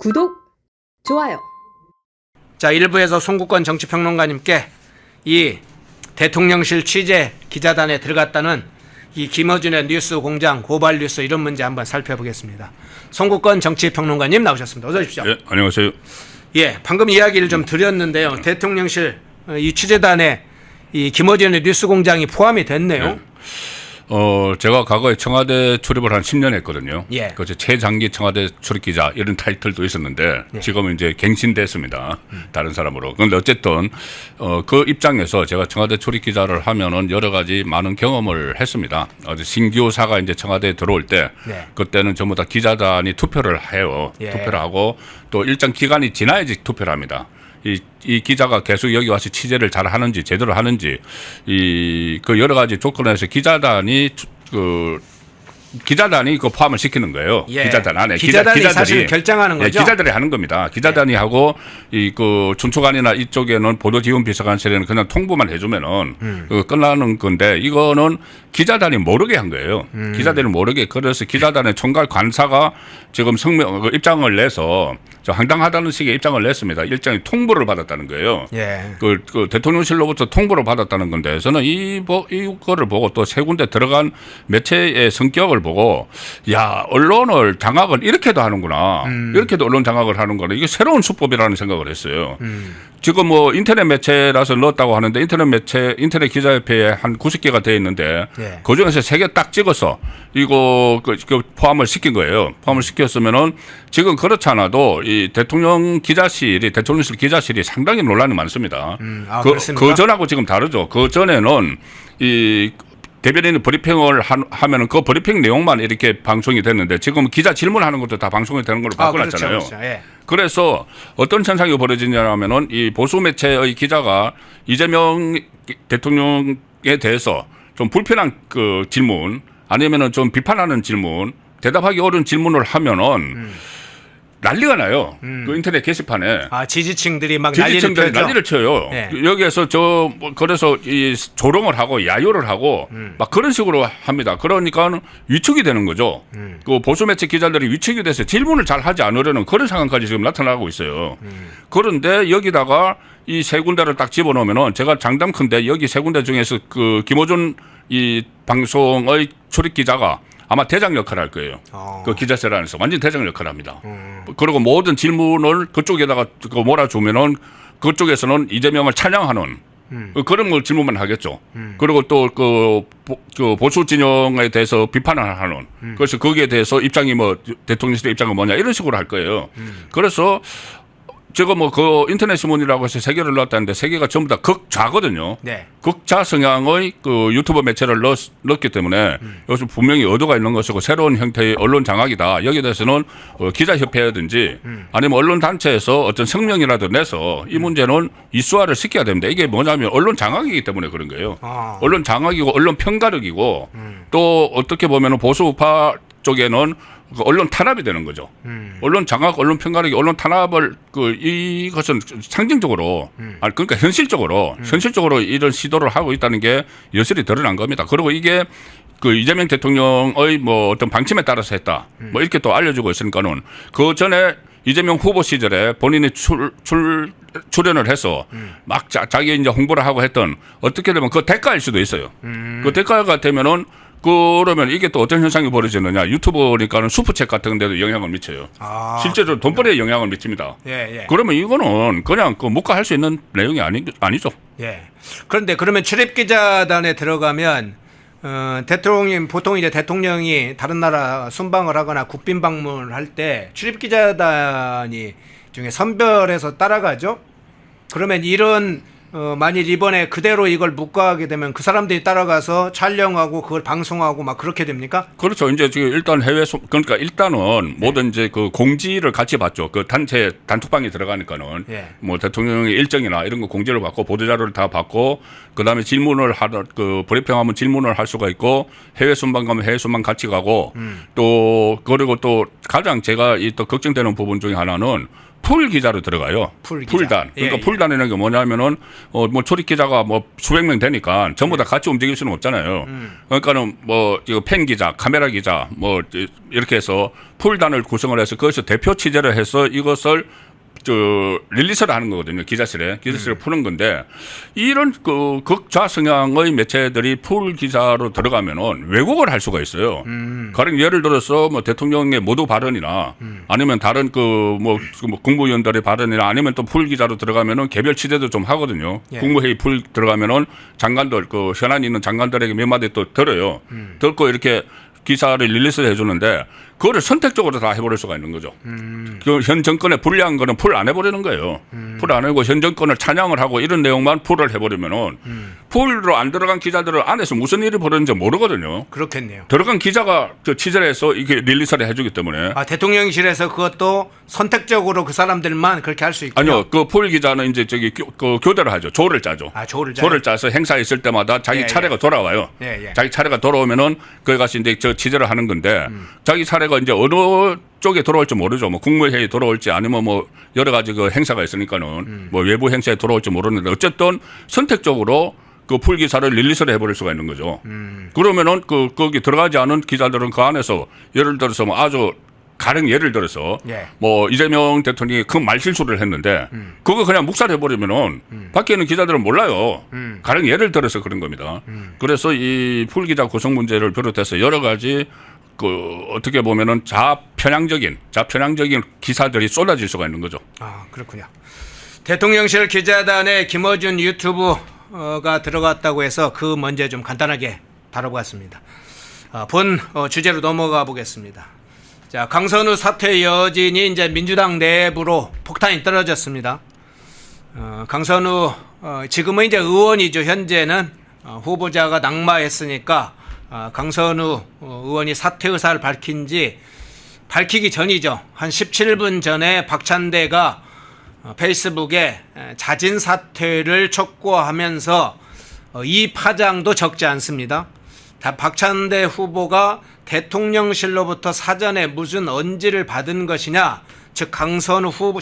구독, 좋아요. 자, 1부에서 송국권 정치평론가님께 이 대통령실 취재 기자단에 들어갔다는 이 김어준의 뉴스 공장 고발 뉴스 이런 문제 한번 살펴보겠습니다. 송국권 정치평론가님 나오셨습니다. 어서 오십시오. 예, 안녕하세요. 예, 방금 이야기를 좀 드렸는데요. 대통령실 이 취재단에 이 김어준의 뉴스 공장이 포함이 됐네요. 예. 제가 과거에 청와대 출입을 한 10년 했거든요. 예. 그 최장기 청와대 출입 기자 이런 타이틀도 있었는데 예. 지금은 이제 갱신됐습니다. 다른 사람으로. 그런데 어쨌든 그 입장에서 제가 청와대 출입 기자를 하면은 여러 가지 많은 경험을 했습니다. 신규사가 이제 청와대에 들어올 때 네. 그때는 전부 다 기자단이 투표를 해요. 예. 투표를 하고 또 일정 기간이 지나야지 투표를 합니다. 이 기자가 계속 여기 와서 취재를 잘 하는지 제대로 하는지 그 여러 가지 조건에서 기자단이 그 포함을 시키는 거예요. 예. 기자단 안에 기자단이 사실 결정하는 거죠. 예, 기자들이 하는 겁니다. 기자단이 하고 그 춘추관이나 이쪽에는 보도지원비서관실에는 그냥 통보만 해주면은 끝나는 건데 이거는 기자단이 모르게 한 거예요. 기자들이 모르게. 그래서 기자단의 총괄 관사가 지금 입장을 내서 황당하다는 식의 입장을 냈습니다. 일정이 통보를 받았다는 거예요. 예. 그 대통령실로부터 통보를 받았다는 건데 저는 이거를 보고 또 세 군데 들어간 매체의 성격을 보고 야, 언론을 장악을 이렇게도 하는구나. 이렇게도 언론 장악을 하는구나. 이게 새로운 수법이라는 생각을 했어요. 지금 뭐 인터넷 매체라서 넣었다고 하는데 인터넷 기자협회에 한 90개가 돼 있는데 예. 그중에서 3개 딱 찍어서 이거 포함을 시킨 거예요. 포함을 시켰으면은 지금 그렇지 않아도 이 대통령실 기자실이 상당히 논란이 많습니다. 그 전하고 지금 다르죠. 그 전에는 이 대변인이 브리핑을 하면은 그 브리핑 내용만 이렇게 방송이 됐는데 지금 기자 질문하는 것도 다 방송이 되는 걸로 바꿔놨잖아요. 그렇죠. 예. 그래서 어떤 현상이 벌어지냐면은 이 보수 매체의 기자가 이재명 대통령에 대해서 좀 불편한 그 질문 아니면은 좀 비판하는 질문, 대답하기 어려운 질문을 하면은 난리가 나요. 그 인터넷 게시판에. 지지층들이 막 난리를 쳐요. 네. 여기에서 그래서 이 조롱을 하고 야유를 하고 막 그런 식으로 합니다. 그러니까 위축이 되는 거죠. 그 보수 매체 기자들이 위축이 돼서 질문을 잘 하지 않으려는 그런 상황까지 지금 나타나고 있어요. 그런데 여기다가 이 세 군데를 딱 집어넣으면은 제가 장담컨대 여기 세 군데 중에서 그 김어준 이 방송의 출입 기자가 아마 대장 역할을 할 거예요. 그 기자실 안에서 완전 대장 역할을 합니다. 그리고 모든 질문을 그쪽에다가 몰아주면은 그쪽에서는 이재명을 찬양하는 그런 걸 질문만 하겠죠. 그리고 또 그 보수 진영에 대해서 비판을 하는. 그래서 거기에 대해서 입장이 대통령실의 입장은 뭐냐 이런 식으로 할 거예요. 그래서 제가 그 인터넷 신문이라고 해서 3개를 넣었다는데 3개가 전부 다 극좌거든요. 네. 극좌 성향의 그 유튜버 매체를 넣었기 때문에 여기서 분명히 의도가 있는 것이고 새로운 형태의 언론 장악이다. 여기에 대해서는 기자협회라든지 아니면 언론단체에서 어떤 성명이라도 내서 이 문제는 이슈화를 시켜야 됩니다. 이게 뭐냐면 언론 장악이기 때문에 그런 거예요. 언론 장악이고 언론 편가르기고 또 어떻게 보면 보수우파 쪽에는 언론 탄압이 되는 거죠. 언론 장악, 언론 편가르기, 언론 탄압을 이것은 상징적으로, 그러니까 현실적으로 이런 시도를 하고 있다는 게 여실히 드러난 겁니다. 그리고 이게 그 이재명 대통령의 어떤 방침에 따라서 했다. 이렇게 또 알려주고 있으니까는 그 전에 이재명 후보 시절에 본인이 출연을 해서 막 자기 이제 홍보를 하고 했던 어떻게 되면 그 대가일 수도 있어요. 그 대가가 되면은 그러면 이게 또 어떤 현상이 벌어지느냐. 유튜브니까는 슈퍼챗 같은 데도 영향을 미쳐요. 실제로 돈벌이에 영향을 미칩니다. 예. 그러면 이거는 그냥 묵과할 수 있는 내용이 아니죠. 예. 그런데 그러면 출입기자단에 들어가면 보통 이제 대통령이 다른 나라 순방을 하거나 국빈 방문을 할 때 출입기자단이 중에 선별해서 따라가죠. 그러면 이런 만일 이번에 그대로 이걸 묵과하게 되면 그 사람들이 따라가서 촬영하고 그걸 방송하고 막 그렇게 됩니까? 그렇죠. 이제 지금 일단 그러니까 일단은 모든 이제 그 공지를 같이 받죠. 그 단톡방에 들어가니까는 대통령의 일정이나 이런 거 공지를 받고 보도자료를 다 받고 그다음에 질문을 브리핑하면 질문을 할 수가 있고 해외 순방 가면 해외 순방 같이 가고 또 그리고 또 가장 제가 또 걱정되는 부분 중에 하나는 풀 기자로 들어가요. 풀 기자. 풀단. 예, 그러니까 예. 풀단이라는 게 뭐냐면은 뭐 출입 기자가 뭐 수백 명 되니까 전부 다 같이 움직일 수는 없잖아요. 그러니까는 뭐 이거 펜 기자, 카메라 기자 뭐 이렇게 해서 풀단을 구성을 해서 거기서 대표 취재를 해서 이것을 릴리스를 하는 거거든요. 기자실에 푸는 건데 이런 그 극좌 성향의 매체들이 풀 기사로 들어가면은 왜곡을 할 수가 있어요. 가령 예를 들어서 뭐 대통령의 모두 발언이나 아니면 다른 그 뭐 국무위원들의 발언이나 아니면 또 풀 기자로 들어가면은 개별 취재도 좀 하거든요. 예. 국무회의 풀 들어가면은 장관들 그 현안이 있는 장관들에게 몇 마디 또 들어요. 듣고 이렇게 기사를 릴리스를 해주는데 그거를 선택적으로 다 해버릴 수가 있는 거죠. 그 현 정권에 불리한 거는 풀 안 해버리는 거예요. 풀 안 하고 현 정권을 찬양을 하고 이런 내용만 풀을 해버리면은 풀로 안 들어간 기자들은 안에서 무슨 일이 벌어졌는지 모르거든요. 그렇겠네요. 들어간 들어간 기자가 취재를 해서 이게 릴리스를 해주기 때문에. 대통령실에서 그것도 선택적으로 그 사람들만 그렇게 할 수 있군요. 아니요, 그 풀 기자는 이제 그 교대를 하죠. 조를 짜죠. 조를 짜요? 조를 짜서 행사 있을 때마다 자기 예, 차례가 돌아와요. 예, 예. 자기 차례가 돌아오면은 거기 가서 이제 취재를 하는 건데 자기 차례가 이제 어느 쪽에 돌아올지 모르죠. 뭐 국무회의 돌아올지 아니면 뭐 여러 가지 그 행사가 있으니까는 뭐 외부 행사에 돌아올지 모르는데 어쨌든 선택적으로 그 풀 기사를 릴리스를 해버릴 수가 있는 거죠. 그러면은 거기 들어가지 않은 기자들은 그 안에서 예를 들어서 뭐 아주 가령 예를 들어서 예. 뭐 이재명 대통령이 큰 말실수를 했는데 그거 그냥 묵살해버리면은 밖에 있는 기자들은 몰라요. 가령 예를 들어서 그런 겁니다. 그래서 이 풀 기자 구성 문제를 비롯해서 여러 가지 그 어떻게 보면은 좌편향적인 기사들이 쏟아질 수가 있는 거죠. 그렇군요. 대통령실 기자단에 김어준 유튜브가 들어갔다고 해서 그 문제 좀 간단하게 다뤄보았습니다. 본 주제로 넘어가 보겠습니다. 자, 강선우 사퇴 여진이 이제 민주당 내부로 폭탄이 떨어졌습니다. 강선우 지금은 이제 의원이죠. 현재는 후보자가 낙마했으니까 강선우 의원이 사퇴 의사를 밝히기 전이죠. 한 17분 전에 박찬대가 페이스북에 자진 사퇴를 촉구하면서 이 파장도 적지 않습니다. 박찬대 후보가 대통령실로부터 사전에 무슨 언지를 받은 것이냐, 즉 강선우 후보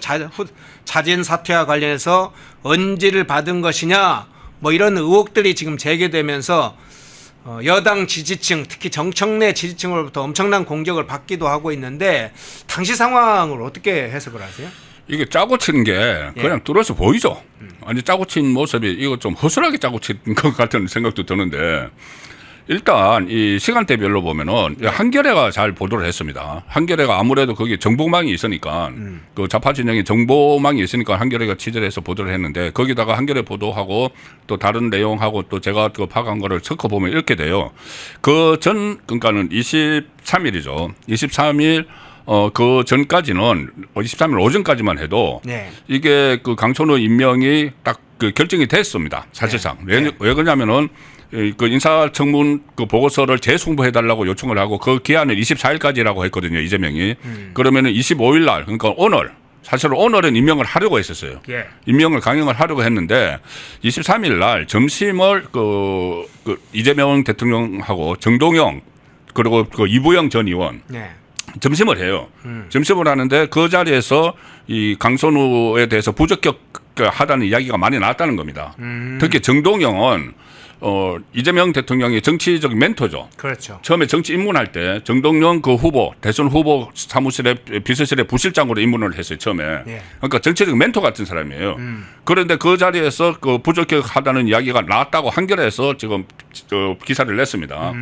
자진 사퇴와 관련해서 언지를 받은 것이냐, 뭐 이런 의혹들이 지금 제기되면서 여당 지지층, 특히 정청래 지지층으로부터 엄청난 공격을 받기도 하고 있는데 당시 상황을 어떻게 해석을 하세요? 이게 짜고 치는 게 그냥 뚫어서 보이죠. 아니 짜고 친 모습이 이거 좀 허술하게 짜고 친 것 같은 생각도 드는데 일단 이 시간대별로 보면은 한겨레가 잘 보도를 했습니다. 한겨레가 아무래도 거기 정보망이 있으니까 그 좌파 진영이 정보망이 있으니까 한겨레가 취재를 해서 보도를 했는데 거기다가 한겨레 보도하고 또 다른 내용하고 또 제가 그 파악한 거를 섞어 보면 이렇게 돼요. 그러니까는 23일이죠. 23일 그 전까지는 23일 오전까지만 해도 이게 그 강천호 임명이 딱 그 결정이 됐습니다. 사실상. 왜 그러냐면은 그 인사청문 그 보고서를 재송부해달라고 요청을 하고 그 기한을 24일까지라고 했거든요. 이재명이. 그러면은 25일 날, 그러니까 오늘, 사실 오늘은 임명을 하려고 했었어요. 임명을 강행을 하려고 했는데 23일 날 점심을 그 이재명 대통령하고 정동영 그리고 그 이부영 전 의원 점심을 해요. 점심을 하는데 그 자리에서 이 강선우에 대해서 부적격하다는 이야기가 많이 나왔다는 겁니다. 특히 정동영은 이재명 대통령의 정치적 멘토죠. 그렇죠. 처음에 정치 입문할 때 정동영 그 후보, 대선 후보 사무실에 비서실에 부실장으로 입문을 했어요, 처음에. 그러니까 정치적 멘토 같은 사람이에요. 그런데 그 자리에서 그 부적격하다는 이야기가 나왔다고 한겨레에서 지금 기사를 냈습니다.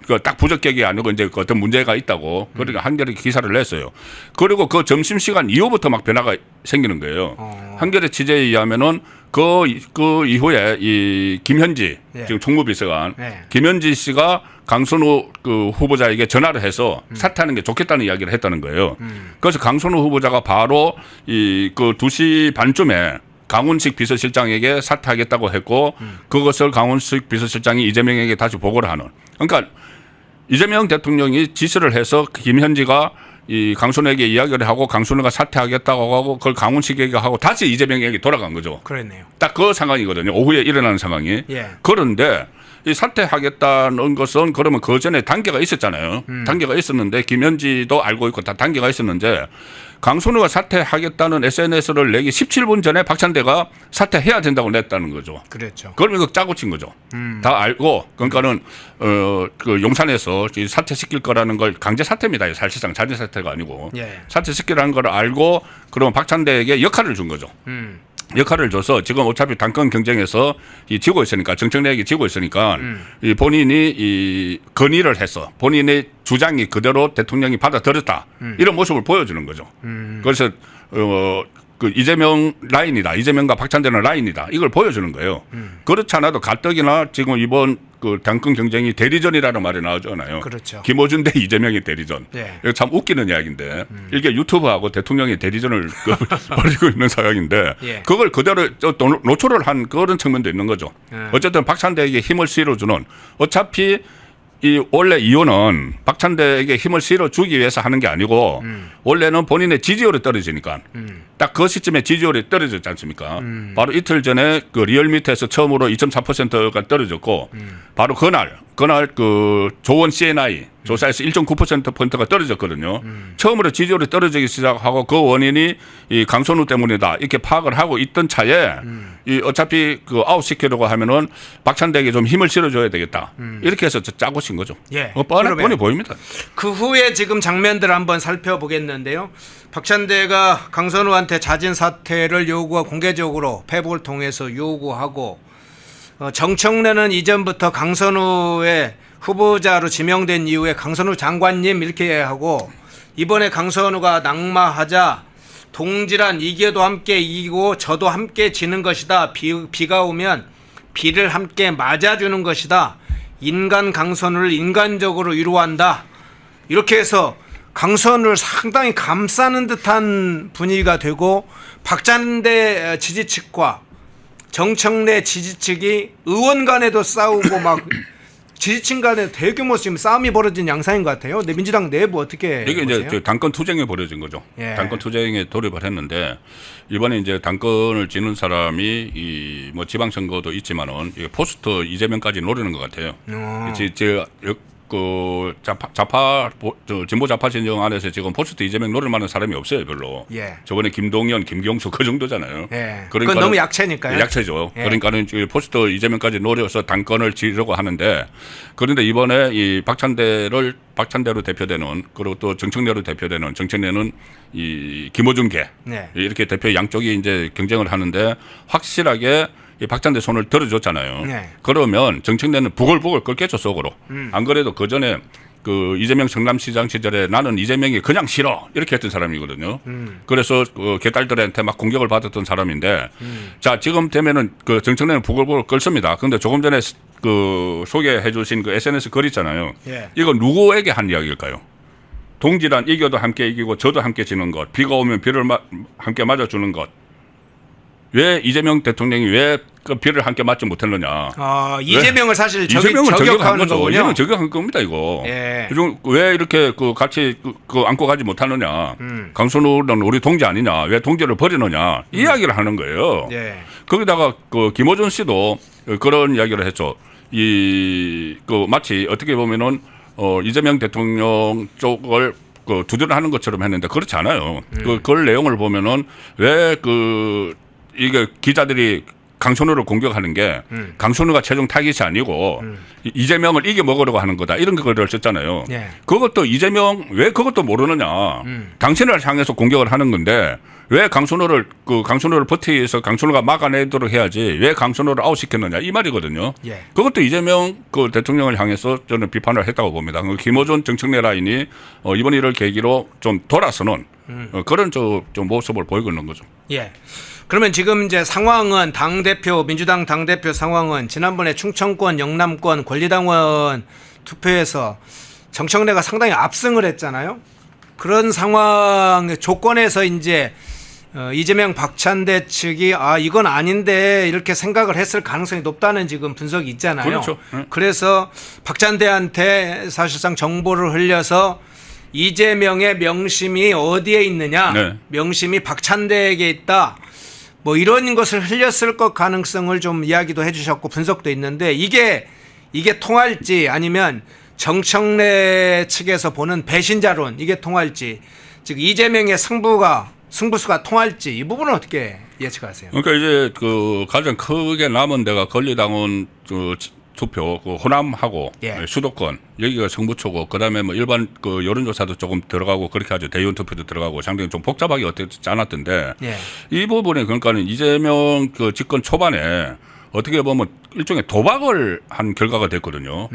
그 딱 부적격이 아니고 이제 그 어떤 문제가 있다고 그러니까 한겨레 기사를 냈어요. 그리고 그 점심시간 이후부터 막 변화가 생기는 거예요. 한겨레 취재에 의하면은 그 이후에 이 김현지 지금 총무비서관 김현지 씨가 강선우 그 후보자에게 전화를 해서 사퇴하는 게 좋겠다는 이야기를 했다는 거예요. 그래서 강선우 후보자가 바로 이 그 2시 반쯤에 강훈식 비서실장에게 사퇴하겠다고 했고 그것을 강훈식 비서실장이 이재명에게 다시 보고를 하는. 그러니까 이재명 대통령이 지시를 해서 김현지가 이 강순에게 이야기를 하고 강순우가 사퇴하겠다고 하고 그걸 강훈식에게 하고 다시 이재명에게 돌아간 거죠. 그랬네요. 딱 그 상황이거든요. 오후에 일어나는 상황이. 그런데 이 사퇴하겠다는 것은 그러면 그 전에 단계가 있었잖아요. 단계가 있었는데 김현지도 알고 있고 다 단계가 있었는데 강선우가 사퇴하겠다는 SNS를 내기 17분 전에 박찬대가 사퇴해야 된다고 냈다는 거죠. 그랬죠. 그러면 이거 짜고 친 거죠. 다 알고 그러니까는 그 용산에서 사퇴시킬 거라는 걸 강제 사퇴입니다. 사실상 자진 사퇴가 아니고 예. 사퇴시키라는 걸 알고 그러면 박찬대에게 역할을 준 거죠. 역할을 줘서 지금 어차피 당권 경쟁에서 지고 있으니까 정청래에게 지고 있으니까 이 본인이 이 건의를 해서 본인의 주장이 그대로 대통령이 받아들였다 이런 모습을 보여주는 거죠. 그래서 그 이재명 라인이다. 이재명과 박찬대는 라인이다. 이걸 보여주는 거예요. 그렇지 않아도 가뜩이나 지금 이번 그 당권 경쟁이 대리전이라는 말이 나오잖아요. 그렇죠. 김어준 대 이재명의 대리전. 네. 이거 참 웃기는 이야기인데 이게 유튜브하고 대통령의 대리전을 벌이고 있는 상황인데 예. 그걸 그대로 또 노출을 한 그런 측면도 있는 거죠. 어쨌든 박찬대에게 힘을 실어주는 어차피 이 원래 이혼은 박찬대에게 힘을 실어주기 위해서 하는 게 아니고 원래는 본인의 지지율이 떨어지니까 딱 그 시점에 지지율이 떨어졌지 않습니까? 바로 이틀 전에 그 리얼미터에서 처음으로 2.4%가 떨어졌고 바로 그날 그 조원 CNI 조사에서 1.9%포인트가 떨어졌거든요. 처음으로 지지율이 떨어지기 시작하고 그 원인이 이 강선우 때문이다 이렇게 파악을 하고 있던 차에 이 어차피 그 아웃시키려고 하면은 박찬대에게 좀 힘을 실어줘야 되겠다 이렇게 해서 짜고 친 거죠. 예. 뻔히 보입니다. 그 후에 지금 장면들을 한번 살펴보겠는데요. 박찬대가 강선우한테 자진 사퇴를 요구하고 공개적으로 페북을 통해서 요구하고 정청래는 이전부터 강선우의 후보자로 지명된 이후에 강선우 장관님 이렇게 하고 이번에 강선우가 낙마하자 동질한 이겨도 함께 이기고 저도 함께 지는 것이다. 비가 오면 비를 함께 맞아주는 것이다. 인간 강선우를 인간적으로 위로한다. 이렇게 해서 강선우를 상당히 감싸는 듯한 분위기가 되고 박찬대 지지층과 정청래 지지층이 의원 간에도 싸우고 막 지지층 간에 대규모 지금 싸움이 벌어진 양상인 것 같아요. 근데 민주당 내부 어떻게 이게 보세요? 이제 당권 투쟁에 벌어진 거죠. 예. 당권 투쟁에 돌입을 했는데 이번에 이제 당권을 지는 사람이 이 뭐 지방선거도 있지만은 포스트 이재명까지 노리는 것 같아요. 그 진보 좌파 진영 안에서 지금 포스트 이재명 노릴 만한 사람이 없어요, 별로. 예. 저번에 김동연, 김경수 그 정도잖아요. 예. 그건 너무 약체니까요. 약체죠. 예. 그러니까는 포스트 이재명까지 노려서 당권을 지려고 하는데 그런데 이번에 이 박찬대로 대표되는 그리고 또 정청래로 대표되는 정청래는 이 김어준계 네. 이렇게 대표 양쪽이 이제 경쟁을 하는데 확실하게 이 박찬대 손을 들어줬잖아요. 네. 그러면 정청래는 부글부글 끓겠죠 속으로. 안 그래도 그 전에 그 이재명 성남시장 시절에 나는 이재명이 그냥 싫어 이렇게 했던 사람이거든요. 그래서 그 개딸들한테 막 공격을 받았던 사람인데 자 지금 되면은 그 정청래는 부글부글 끓습니다. 그런데 조금 전에 그 소개해주신 그 SNS 글 있잖아요. 예. 이거 누구에게 한 이야기일까요? 동질한 이겨도 함께 이기고 저도 함께 지는 것, 비가 오면 비를 함께 맞아주는 것. 왜 이재명 대통령이 왜 그 비를 함께 맞지 못했느냐? 이재명을 사실 이재명을 저격하는 거죠. 거군요. 이재명 저격한 겁니다 이거. 예. 왜 이렇게 그 같이 그 안고 가지 못하느냐? 강선우는 우리 동지 아니냐? 왜 동지를 버리느냐? 이 이야기를 하는 거예요. 예. 거기다가 그 김어준 씨도 그런 이야기를 했죠. 그 마치 어떻게 보면은 이재명 대통령 쪽을 그 두드러하는 것처럼 했는데 그렇지 않아요. 그걸 내용을 보면은 왜 이게 기자들이 강선우를 공격하는 게 강선우가 최종 타깃이 아니고 이재명을 이겨 먹으려고 하는 거다 이런 거를 썼잖아요. 예. 그것도 이재명 왜 그것도 모르느냐? 당신을 향해서 공격을 하는 건데 왜 강선우를 버티기 위해서 강선우가 막아내도록 해야지 왜 강선우를 아웃시켰느냐 이 말이거든요. 예. 그것도 이재명 그 대통령을 향해서 저는 비판을 했다고 봅니다. 김어준 정청래 라인이 이번 일을 계기로 좀 돌아서는 그런 좀 모습을 보이고 있는 거죠. 예. 그러면 지금 이제 상황은 민주당 당대표 상황은 지난번에 충청권, 영남권 권리당원 투표에서 정청래가 상당히 압승을 했잖아요. 그런 상황 조건에서 이제 이재명 박찬대 측이 이건 아닌데 이렇게 생각을 했을 가능성이 높다는 지금 분석이 있잖아요. 그렇죠. 그래서 박찬대한테 사실상 정보를 흘려서 이재명의 명심이 어디에 있느냐, 네. 명심이 박찬대에게 있다. 뭐 이런 것을 흘렸을 것 가능성을 좀 이야기도 해주셨고 분석도 있는데 이게 이게 통할지 아니면 정청래 측에서 보는 배신자론 이게 통할지 즉 이재명의 승부수가 통할지 이 부분은 어떻게 예측하세요? 그러니까 이제 그 가장 크게 남은 데가 권리당원 그 투표, 그 호남하고 예. 수도권 여기가 승부처고 그다음에 뭐 일반 그 여론조사도 조금 들어가고 그렇게 하죠. 대의원 투표도 들어가고 상당히 좀 복잡하게 어떻지 않았던데 예. 이 부분에 그러니까는 이재명 그 집권 초반에 어떻게 보면 일종의 도박을 한 결과가 됐거든요.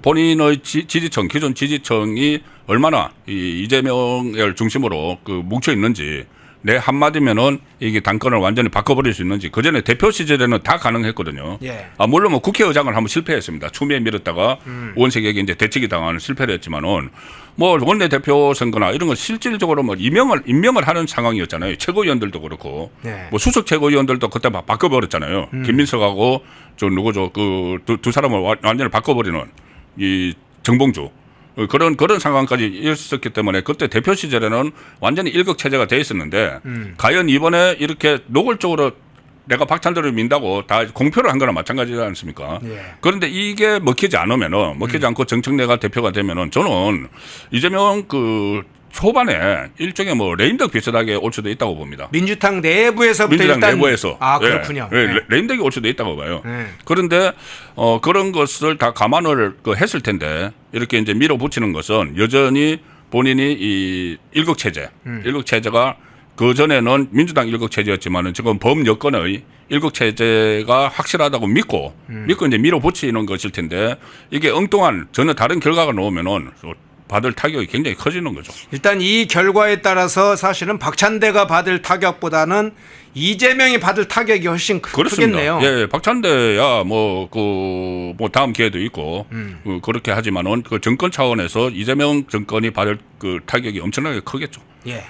본인의 지지층, 기존 지지층이 얼마나 이재명을 중심으로 그 뭉쳐 있는지 내 한마디면은 이게 당권을 완전히 바꿔버릴 수 있는지 그 전에 대표 시절에는 다 가능했거든요. 예. 물론 뭐 국회의장을 한번 실패했습니다. 추미애 밀었다가 원색에게 이제 대치기 당하는 실패를 했지만은 뭐 원내대표 선거나 이런 건 실질적으로 뭐 임명을 하는 상황이었잖아요. 최고위원들도 그렇고 네. 뭐 수석 최고위원들도 그때 막 바꿔버렸잖아요. 김민석하고 저 누구죠 그 두 사람을 완전히 바꿔버리는 이 정봉주. 그런 상황까지 있었기 때문에 그때 대표 시절에는 완전히 일극 체제가 돼 있었는데 과연 이번에 이렇게 노골적으로 내가 박찬대를 민다고 다 공표를 한 거나 마찬가지지 않습니까? 예. 그런데 이게 먹히지 않고 정청래가 대표가 되면은 저는 이재명 그 초반에 일종의 뭐 레임덕 비슷하게 올 수도 있다고 봅니다. 민주당 내부에서부터 민주당 일단 내부에서 그렇군요. 예, 네. 레임덕이 올 수도 있다고 봐요. 네. 그런데 그런 것을 다 감안을 했을 텐데 이렇게 이제 밀어붙이는 것은 여전히 본인이 이 일극 체제, 일극 체제가 그 전에는 민주당 일극 체제였지만은 지금 범여권의 일극 체제가 확실하다고 믿고 이제 밀어붙이는 것일 텐데 이게 엉뚱한 전혀 다른 결과가 나오면은 받을 타격이 굉장히 커지는 거죠. 일단 이 결과에 따라서 사실은 박찬대가 받을 타격보다는 이재명이 받을 타격이 훨씬 그렇습니다. 크겠네요. 예, 박찬대야 뭐 다음 기회도 있고 그렇게 하지만은 그 정권 차원에서 이재명 정권이 받을 그 타격이 엄청나게 크겠죠. 예.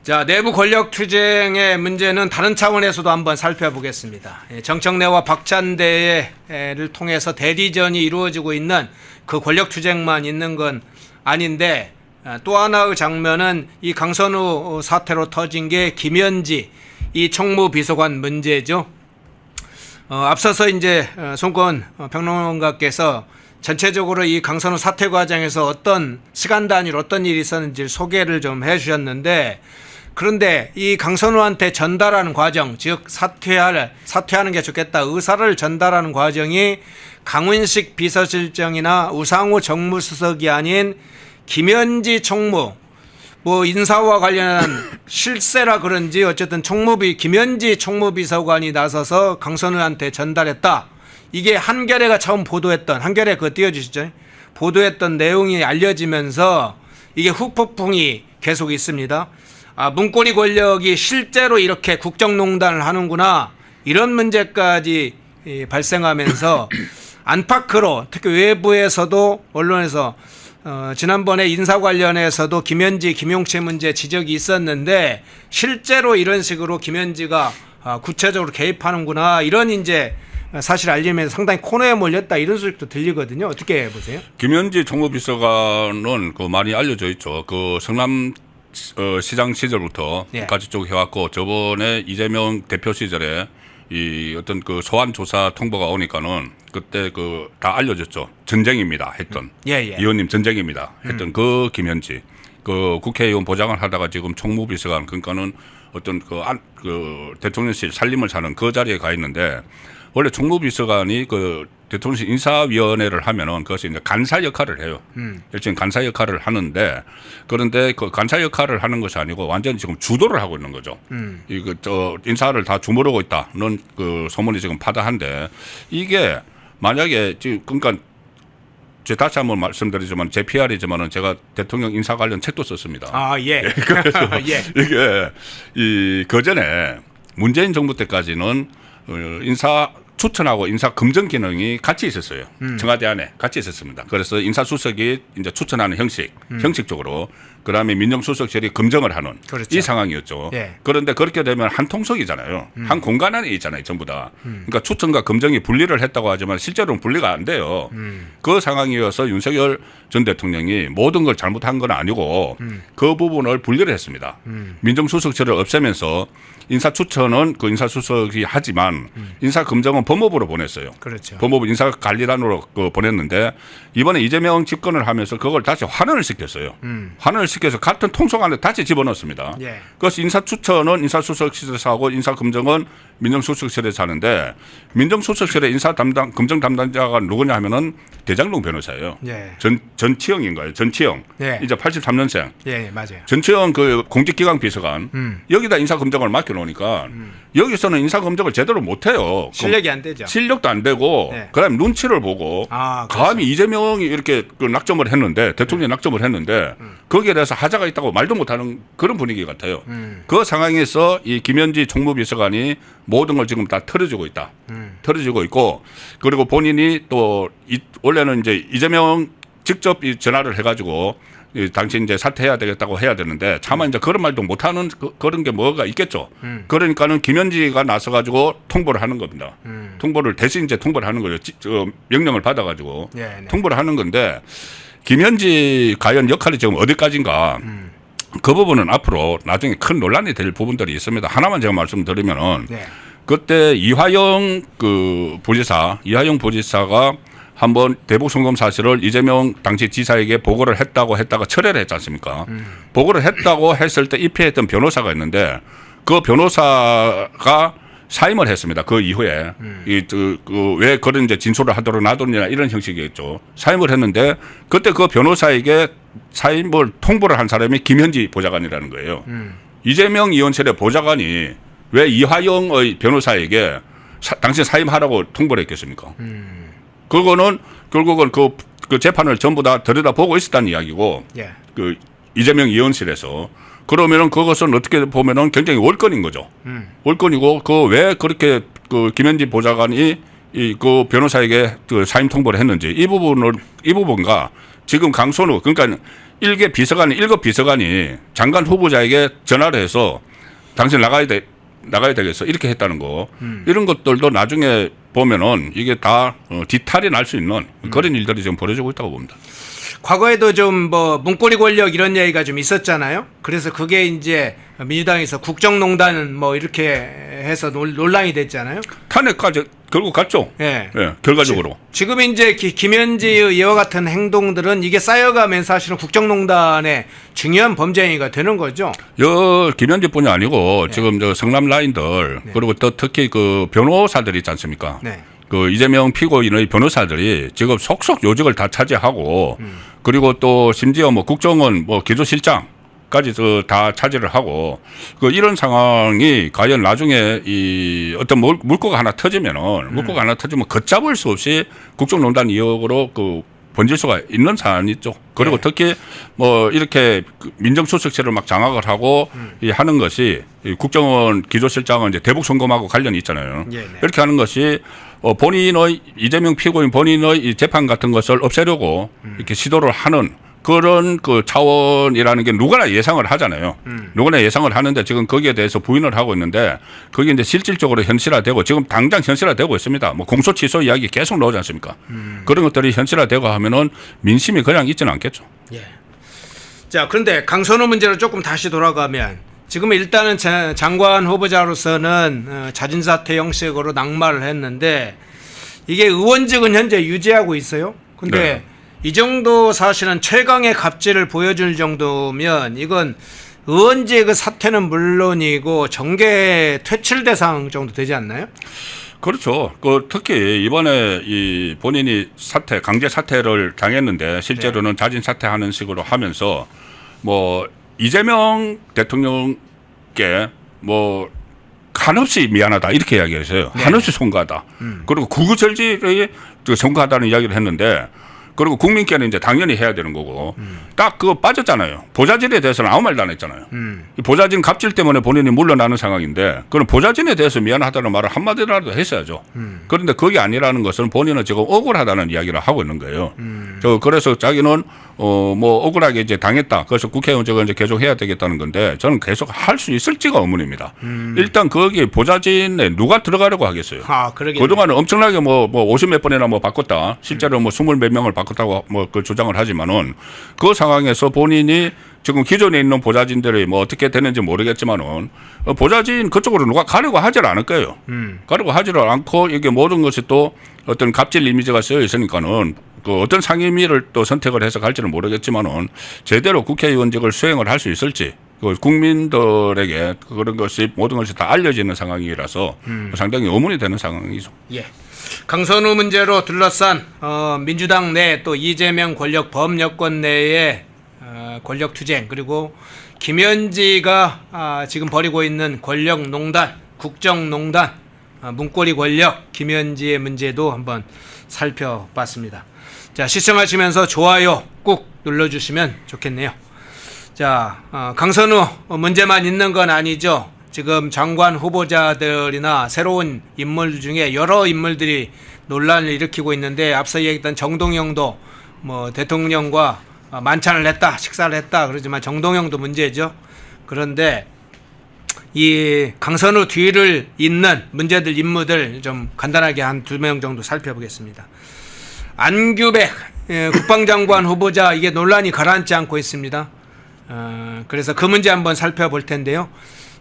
자, 내부 권력 투쟁의 문제는 다른 차원에서도 한번 살펴보겠습니다. 정청래와 박찬대를 통해서 대리전이 이루어지고 있는 그 권력 투쟁만 있는 건 아닌데 또 하나의 장면은 이 강선우 사태로 터진 게 김현지 이 총무비서관 문제죠. 앞서서 이제 손권 평론가께서 전체적으로 이 강선우 사태 과정에서 어떤 시간 단위로 어떤 일이 있었는지 소개를 좀 해주셨는데 그런데 이 강선우한테 전달하는 과정, 즉 사퇴하는 게 좋겠다 의사를 전달하는 과정이 강훈식 비서실장이나 우상호 정무수석이 아닌 김현지 총무, 뭐 인사와 관련한 실세라 그런지 어쨌든 김현지 총무비서관이 나서서 강선우한테 전달했다. 이게 한겨레가 처음 보도했던 한겨레 그거 띄워주시죠. 보도했던 내용이 알려지면서 이게 후폭풍이 계속 있습니다. 문고리 권력이 실제로 이렇게 국정농단을 하는구나 이런 문제까지 발생하면서 안팎으로 특히 외부에서도 언론에서 지난번에 인사 관련해서도 김현지, 김용채 문제 지적이 있었는데 실제로 이런 식으로 김현지가 구체적으로 개입하는구나 이런 이제 사실 알리면서 상당히 코너에 몰렸다 이런 소식도 들리거든요. 어떻게 보세요? 김현지 총무비서관은 그 많이 알려져 있죠. 그 성남 시장 시절부터 예. 까지 쭉 해왔고 저번에 이재명 대표 시절에 이 어떤 그 소환 조사 통보가 오니까는 그때 그 다 알려졌죠. 전쟁입니다 했던 의원님 전쟁입니다 했던 그 김현지 그 국회의원 보장을 하다가 지금 총무비서관 그러니까는 어떤 그 대통령실 살림을 사는 그 자리에 가 있는데 원래 총무비서관이 그 대통령실 인사위원회를 하면은 그것이 이제 간사 역할을 해요. 일종의 간사 역할을 하는데 그런데 그 간사 역할을 하는 것이 아니고 완전히 지금 주도를 하고 있는 거죠. 이거 인사를 다 주무르고 있다는 그 소문이 지금 파다한데 이게 만약에 지금 그러니까 제가 다시 한번 말씀드리지만 제 PR이지만은 제가 대통령 인사 관련 책도 썼습니다. 예. 그래서 이게 이 그전에 문재인 정부 때까지는 인사 추천하고 인사 검증 기능이 같이 있었어요. 청와대 안에 같이 있었습니다. 그래서 인사수석이 이제 추천하는 형식적으로 그다음에 민정수석실이 검증을 하는 그렇죠. 이 상황이었죠. 예. 그런데 그렇게 되면 한 통속이잖아요. 한 공간 안에 있잖아요, 전부 다. 그러니까 추천과 검증이 분리를 했다고 하지만 실제로는 분리가 안 돼요. 그 상황이어서 윤석열 전 대통령이 모든 걸 잘못한 건 아니고 그 부분을 분리를 했습니다. 민정수석실을 없애면서 인사추천은 그 인사수석이 하지만 인사검증은 법무부로 보냈어요. 그렇죠. 법무부 인사관리단으로 보냈는데 이번에 이재명 집권을 하면서 그걸 다시 환원을 시켰어요. 환원을 시켜서 같은 통속 안에 다시 집어넣었습니다. 예. 그래서 인사추천은 인사수석실에서 하고 인사검증은 민정수석실에서 하는데 민정수석실의 검증 담당자가 누구냐 하면은 대장동 변호사예요. 예. 전치영인가요? 전치영. 예. 이제 83년생. 예, 맞아요. 전치영 그 공직기강 비서관 여기다 인사검증을 맡겨놓으니까 여기서는 인사검증을 제대로 못해요. 실력이 안 되죠. 실력도 안 되고 네. 그다음에 눈치를 보고 아, 그렇죠. 감히 이재명이 이렇게 그 낙점을 했는데 대통령이 낙점을 했는데 거기에 대해서 하자가 있다고 말도 못하는 그런 분위기 같아요. 그 상황에서 이 김현지 총무비서관이 모든 걸 지금 다 털어주고 있다. 털어주고 있고 그리고 본인이 또 원래는 이제 이재명 직접 이 전화를 해가지고 당신 이제 사퇴해야 되겠다고 해야 되는데 차마 이제 그런 말도 못하는 그런 게 뭐가 있겠죠. 그러니까는 김현지가 나서가지고 통보를 하는 겁니다. 통보를 대신 이제 통보를 하는 거죠. 명령을 받아가지고 네. 통보를 하는 건데 김현지 과연 역할이 지금 어디까지인가. 그 부분은 앞으로 나중에 큰 논란이 될 부분들이 있습니다. 하나만 제가 말씀드리면은 네. 그때 이화영 부지사가 한번 대북 송금 사실을 이재명 당시 지사에게 보고를 했다고 했다가 철회를 했지 않습니까? 보고를 했다고 했을 때 입회했던 변호사가 있는데 그 변호사가 사임을 했습니다. 그 이후에 왜 그런 이제 진술을 하도록 놔뒀냐 이런 형식이겠죠. 사임을 했는데 그때 그 변호사에게 사임을 통보를 한 사람이 김현지 보좌관이라는 거예요. 이재명 의원실의 보좌관이 왜 이화영의 변호사에게 당신 사임하라고 통보를 했겠습니까? 그거는 결국은 그 재판을 전부 다 들여다보고 있었다는 이야기고 예. 그 이재명 의원실에서 그러면은 그것은 어떻게 보면은 굉장히 월권인 거죠. 월권이고 그 왜 그렇게 그 김현지 보좌관이 그 변호사에게 그 사임 통보를 했는지 이 부분과 지금 강선우 그러니까 1급 비서관이 장관 후보자에게 전화를 해서 당신 나가야 되겠어 이렇게 했다는 거 이런 것들도 나중에 보면은 이게 다 뒤탈이 날 수 있는 그런 일들이 지금 벌어지고 있다고 봅니다. 과거에도 좀 뭐 문고리 권력 이런 얘기가 좀 있었잖아요. 그래서 그게 이제 민주당에서 국정농단 뭐 이렇게 해서 논란이 됐잖아요. 탄핵까지 결국 갔죠. 예. 예, 결과적으로. 지금 이제 김현지의 이와 같은 행동들은 이게 쌓여가면서 사실은 국정농단의 중요한 범죄 행위가 되는 거죠. 김현지뿐이 아니고 지금 저 성남 라인들 그리고 또 특히 그 변호사들 있지 않습니까? 네. 그 이재명 피고인의 변호사들이 지금 속속 요직을 다 차지하고 그리고 또 심지어 뭐 국정원 뭐 기조실장까지 다 차지를 하고 그 이런 상황이 과연 나중에 이 어떤 물꼬가 하나 터지면은 물꼬가 하나 터지면 걷잡을 수 없이 국정농단 의혹으로 그 번질 수가 있는 사안이 있죠. 그리고 네. 특히 뭐 이렇게 민정수석실을 막 장악을 하고 하는 것이 이 국정원 기조실장은 이제 대북 송금하고 관련이 있잖아요. 네. 이렇게 하는 것이 본인의 이재명 피고인 본인의 이 재판 같은 것을 없애려고 이렇게 시도를 하는 그런 그 차원이라는 게 누구나 예상을 하잖아요. 누구나 예상을 하는데 지금 거기에 대해서 부인을 하고 있는데 그게 이제 실질적으로 현실화되고 지금 당장 현실화되고 있습니다. 뭐 공소 취소 이야기 계속 나오지 않습니까? 그런 것들이 현실화되고 하면은 민심이 그냥 있지는 않겠죠. 예. 자, 그런데 강선우 문제로 조금 다시 돌아가면 지금 일단은 장관 후보자로서는 자진 사퇴 형식으로 낙마를 했는데 이게 의원직은 현재 유지하고 있어요. 근데 네. 이 정도 사실은 최강의 갑질을 보여줄 정도면 이건 의원직 그 사퇴는 물론이고 정계 퇴출 대상 정도 되지 않나요? 그렇죠. 그 특히 이번에 이 본인이 강제 사퇴를 당했는데 실제로는 자진 사퇴하는 식으로 하면서 뭐 이재명 대통령께 뭐 한없이 미안하다 이렇게 이야기했어요. 네. 한없이 송구하다. 그리고 구구절절히 송구하다는 이야기를 했는데 그리고 국민께는 이제 당연히 해야 되는 거고 딱 그거 빠졌잖아요. 보좌진에 대해서는 아무 말도 안 했잖아요. 이 보좌진 갑질 때문에 본인이 물러나는 상황인데 그럼 보좌진에 대해서 미안하다는 말을 한마디라도 했어야죠. 그런데 그게 아니라는 것은 본인은 지금 억울하다는 이야기를 하고 있는 거예요. 그래서 자기는 뭐 억울하게 이제 당했다. 그래서 국회의원직을 이제 계속 해야 되겠다는 건데 저는 계속 할 수 있을지가 의문입니다. 일단 거기 보좌진에 누가 들어가려고 하겠어요. 그러겠네. 그동안은 엄청나게 뭐 50몇 번이나 뭐 바꿨다. 실제로 뭐 20몇 명을 바꿨다고 뭐 그 주장을 하지만은 그 상황에서 본인이 지금 기존에 있는 보좌진들이 뭐 어떻게 되는지 모르겠지만은 보좌진 그쪽으로 누가 가려고 하질 않을 거예요. 가려고 하지를 않고 이게 모든 것이 또 어떤 갑질 이미지가 쓰여 있으니까는 그 어떤 상임위를 또 선택을 해서 갈지는 모르겠지만은 제대로 국회의원직을 수행을 할 수 있을지 그 국민들에게 그런 것이 모든 것이 다 알려지는 상황이라서 상당히 의문이 되는 상황이죠. 예. 강선우 문제로 둘러싼 민주당 내 또 이재명 권력 범여권 내의 권력 투쟁 그리고 김현지가 지금 벌이고 있는 권력농단, 국정농단, 문고리 권력 김현지의 문제도 한번 살펴봤습니다. 자, 시청하시면서 좋아요 꾹 눌러주시면 좋겠네요. 자, 강선우 문제만 있는 건 아니죠. 지금 장관 후보자들이나 새로운 인물 중에 여러 인물들이 논란을 일으키고 있는데 앞서 얘기했던 정동영도 뭐 대통령과 만찬을 했다, 식사를 했다 그러지만 정동영도 문제죠. 그런데 이 강선우 뒤를 잇는 문제들 인물들 좀 간단하게 한 2명 정도 살펴보겠습니다. 안규백 국방장관 후보자 이게 논란이 가라앉지 않고 있습니다. 그래서 그 문제 한번 살펴볼 텐데요.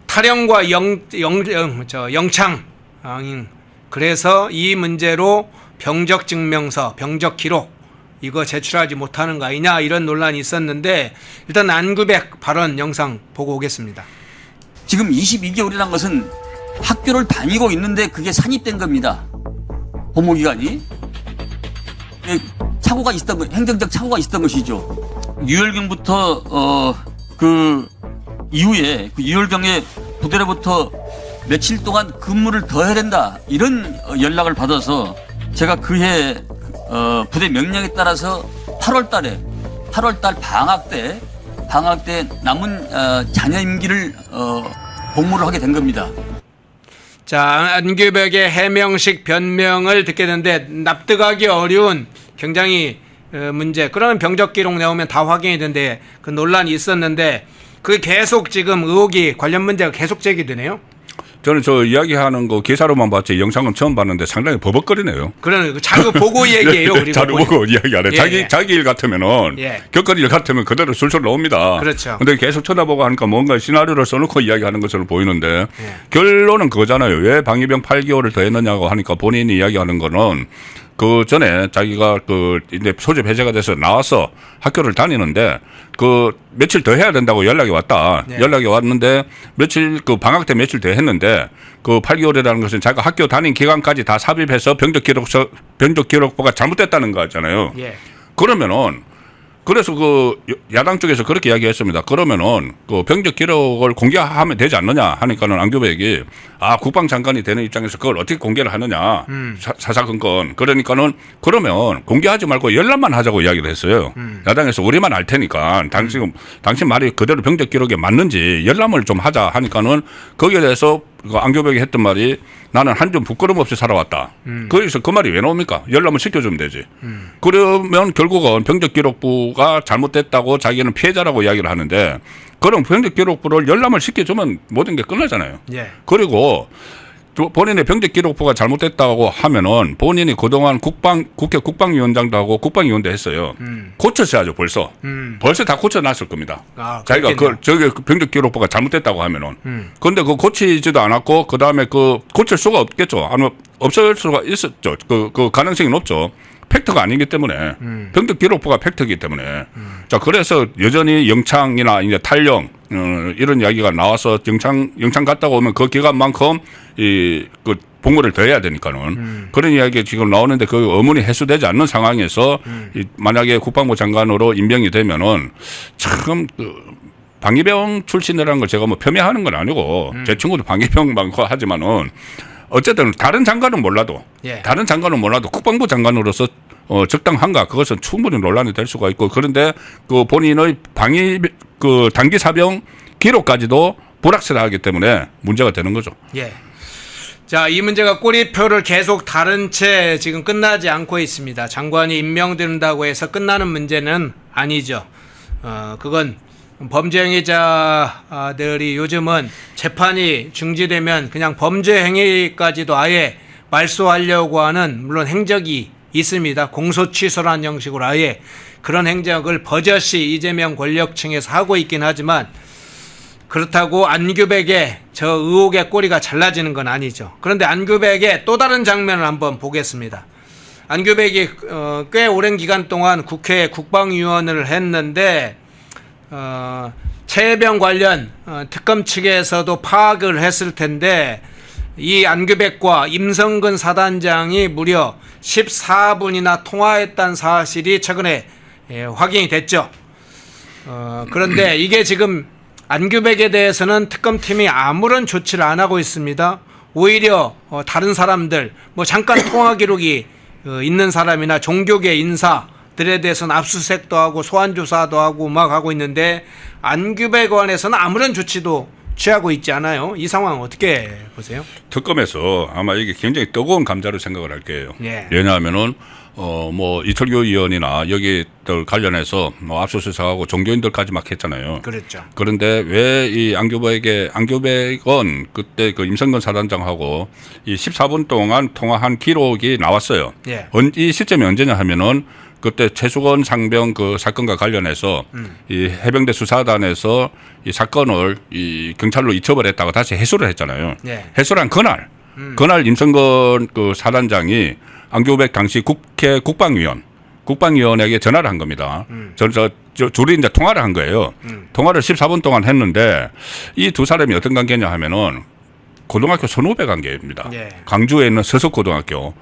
탈영과 영창 그래서 이 문제로 병적 증명서, 병적 기록 이거 제출하지 못하는 거 아니냐 이런 논란이 있었는데 일단 안규백 발언 영상 보고 오겠습니다. 지금 22개월이란 것은 학교를 다니고 있는데 그게 산입된 겁니다. 복무기간이. 착오가 있었던, 행정적 착오가 있었던 것이죠. 유혈경부터 그 이후에 그 유혈경의 부대로부터 며칠 동안 근무를 더 해야 된다 이런 연락을 받아서 제가 그해 부대 명령에 따라서 8월달 방학 때 남은 잔여 임기를 복무를 하게 된 겁니다. 자, 안규백의 해명식 변명을 듣게 되는데 납득하기 어려운 굉장히 문제. 그러면 병적 기록 나오면 다 확인이 되는데 그 논란이 있었는데 그게 계속 지금 의혹이 관련 문제가 계속 제기되네요. 저는 저 이야기하는 거 기사로만 봤지 영상은 처음 봤는데 상당히 버벅거리네요. 그러니까 자료 보고 얘기해요. 그리고 자료 보고 이야기하래. 자기 일 같으면은 겪은 일 같으면 그대로 술술 나옵니다. 그렇죠. 근데 계속 쳐다보고 하니까 뭔가 시나리오를 써놓고 이야기하는 것처럼 보이는데 결론은 그거잖아요. 왜 방위병 8개월을 더 했느냐고 하니까 본인이 이야기하는 거는 그 전에 자기가 그 이제 소집 해제가 돼서 나와서 학교를 다니는데 그 며칠 더 해야 된다고 연락이 왔다. 연락이 왔는데 며칠 그 방학 때 며칠 더 했는데 그 8개월이라는 것은 자기가 학교 다닌 기간까지 다 삽입해서 병적 기록부가 잘못됐다는 거잖아요. 그러면은 그래서 그 야당 쪽에서 그렇게 이야기했습니다. 그러면은 그 병적 기록을 공개하면 되지 않느냐 하니까는 안규백이 국방장관이 되는 입장에서 그걸 어떻게 공개를 하느냐 사사건건 그러니까는 그러면 공개하지 말고 열람만 하자고 이야기를 했어요. 야당에서 우리만 알 테니까 당신 말이 그대로 병적 기록에 맞는지 열람을 좀 하자 하니까는 거기에 대해서 안규백이 했던 말이 나는 한 점 부끄럼 없이 살아왔다. 거기서 그 말이 왜 나옵니까? 열람을 시켜주면 되지. 그러면 결국은 병적기록부가 잘못됐다고 자기는 피해자라고 이야기를 하는데 그럼 병적기록부를 열람을 시켜주면 모든 게 끝나잖아요. 그리고 본인의 병적기록부가 잘못됐다고 하면은 본인이 그동안 국회 국방위원장도 하고 국방위원도 했어요. 고쳤어야죠 벌써. 벌써 다 고쳐놨을 겁니다. 자기가 저기 병적기록부가 잘못됐다고 하면은. 그런데 그 고치지도 않았고 그 다음에 그 고칠 수가 없겠죠. 아니 없을 수가 있었죠. 그 가능성이 높죠. 팩트가 아니기 때문에 병적 기록부가 팩트이기 때문에 자 그래서 여전히 영창이나 이제 탈영 이런 이야기가 나와서 영창 갔다가 오면 그 기간만큼 그 복무를 더 해야 되니까는 그런 이야기가 지금 나오는데 그 의문이 해소되지 않는 상황에서 만약에 국방부 장관으로 임명이 되면은 참 방위병 출신이라는 걸 제가 뭐 폄훼하는 건 아니고 제 친구도 방위병 많고 하지만은. 어쨌든 다른 장관은 몰라도 국방부 장관으로서 적당한가 그것은 충분히 논란이 될 수가 있고 그런데 그 본인의 그 단기 사병 기록까지도 불확실하기 때문에 문제가 되는 거죠. 자, 이 문제가 꼬리표를 계속 다른 채 지금 끝나지 않고 있습니다. 장관이 임명된다고 해서 끝나는 문제는 아니죠. 그건 범죄 행위자들이 요즘은 재판이 중지되면 그냥 범죄 행위까지도 아예 말소하려고 하는 물론 행적이 있습니다. 공소 취소라는 형식으로 아예 그런 행적을 버젓이 이재명 권력층에서 하고 있긴 하지만 그렇다고 안규백의 저 의혹의 꼬리가 잘라지는 건 아니죠. 그런데 안규백의 또 다른 장면을 한번 보겠습니다. 안규백이 꽤 오랜 기간 동안 국회 국방위원을 했는데 최혜병 관련 특검 측에서도 파악을 했을 텐데 이 안규백과 임성근 사단장이 무려 14분이나 통화했다는 사실이 최근에 확인이 됐죠. 그런데 이게 지금 안규백에 대해서는 특검팀이 아무런 조치를 안 하고 있습니다. 오히려 다른 사람들, 뭐 잠깐 통화 기록이 있는 사람이나 종교계 인사들에 대해서는 압수수색도 하고 소환 조사도 하고 막 하고 있는데 안규백 관해서는 아무런 조치도 취하고 있지 않아요. 이 상황 어떻게 보세요? 특검에서 아마 이게 굉장히 뜨거운 감자로 생각을 할 거예요. 예. 왜냐하면은 뭐 이철규 의원이나 여기들 관련해서 뭐 압수수색하고 종교인들까지 막 했잖아요. 그랬죠. 그런데 왜 이 안규백은 그때 그 임성근 사단장하고 이 14분 동안 통화한 기록이 나왔어요. 예. 이 시점이 언제냐 하면은 그때 최수건 상병 그 사건과 관련해서 이 해병대 수사단에서 이 사건을 이 경찰로 이첩을 했다가 다시 해소를 했잖아요. 예. 해소한 그날 임성근 그 사단장이 안규백 당시 국회 국방위원에게 전화를 한 겁니다. 둘이 이제 통화를 한 거예요. 통화를 14분 동안 했는데 이 두 사람이 어떤 관계냐 하면은 고등학교 선후배 관계입니다. 예. 광주에 있는 서석고등학교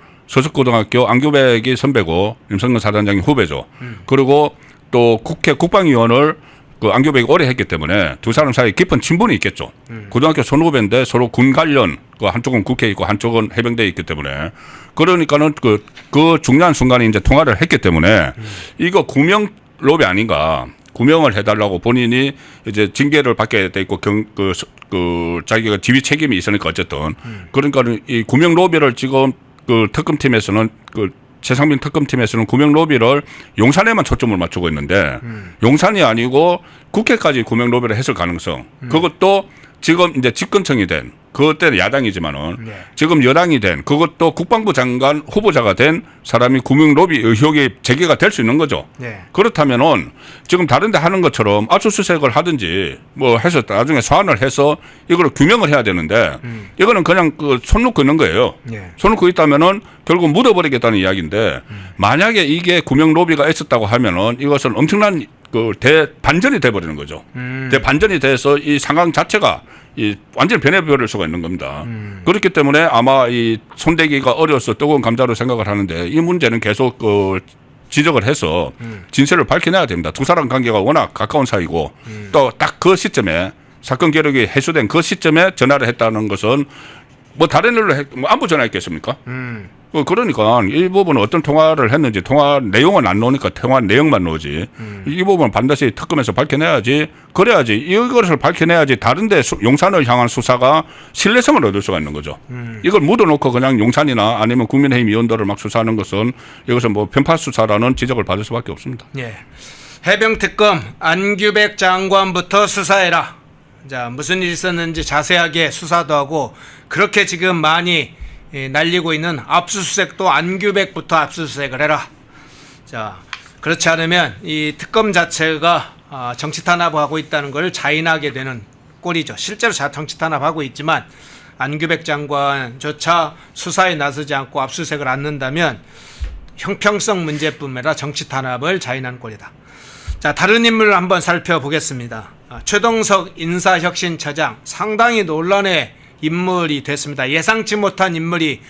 안규백이 선배고 임성근 사단장이 후배죠. 그리고 또 국회 국방위원을 그 안규백이 오래 했기 때문에 두 사람 사이에 깊은 친분이 있겠죠. 고등학교 선후배인데 서로 군 관련, 그 한쪽은 국회에 있고 한쪽은 해병대에 있기 때문에 그러니까는 그 중요한 순간에 이제 통화를 했기 때문에 이거 구명 로비 아닌가. 구명을 해달라고 본인이 이제 징계를 받게 돼 있고 자기가 지휘 책임이 있으니까 어쨌든 그러니까는 이 구명 로비를 지금 그 특검팀에서는 최상민 특검팀에서는 구명 로비를 용산에만 초점을 맞추고 있는데 용산이 아니고 국회까지 구명 로비를 했을 가능성. 그것도 지금 이제 집권층이 된 그때는 야당이지만은 지금 여당이 된 그것도 국방부 장관 후보자가 된 사람이 구명 로비 의혹이 제기가 될 수 있는 거죠. 네. 그렇다면은 지금 다른데 하는 것처럼 압수수색을 하든지 뭐 해서 나중에 소환을 해서 이걸 규명을 해야 되는데 이거는 그냥 손 놓고 있는 거예요. 네. 손 놓고 있다면은 결국 묻어버리겠다는 이야기인데 만약에 이게 구명 로비가 있었다고 하면은 이것은 엄청난 대반전이 돼버리는 거죠. 대반전이 돼서 이 상황 자체가 완전히 변해버릴 수가 있는 겁니다. 그렇기 때문에 아마 이 손대기가 어려서 뜨거운 감자로 생각을 하는데 이 문제는 계속 지적을 해서 진실을 밝혀내야 됩니다. 두 사람 관계가 워낙 가까운 사이고 또 딱 그 시점에 사건 기록이 해소된 그 시점에 전화를 했다는 것은 뭐 다른 일로 뭐 안부 전화했겠습니까? 그러니까 이 부분은 어떤 통화를 했는지 통화 내용은 안 나오니까 통화 내용만 나오지. 이 부분은 반드시 특검에서 밝혀내야지. 그래야지 이것을 밝혀내야지 다른데 용산을 향한 수사가 신뢰성을 얻을 수가 있는 거죠. 이걸 묻어놓고 그냥 용산이나 아니면 국민의힘 의원들을 막 수사하는 것은 이것은 뭐 편파 수사라는 지적을 받을 수밖에 없습니다. 예. 해병특검 안규백 장관부터 수사해라. 자, 무슨 일이 있었는지 자세하게 수사도 하고 그렇게 지금 많이 날리고 있는 압수수색도 안규백부터 압수수색을 해라. 자, 그렇지 않으면 이 특검 자체가 정치 탄압하고 있다는 걸 자인하게 되는 꼴이죠. 실제로 정치 탄압하고 있지만 안규백 장관조차 수사에 나서지 않고 압수수색을 않는다면 형평성 문제뿐만 아니라 정치 탄압을 자인한 꼴이다. 자, 다른 인물을 한번 살펴보겠습니다. 최동석 인사혁신처장 상당히 논란의 인물이 됐습니다. 예상치 못한 인물이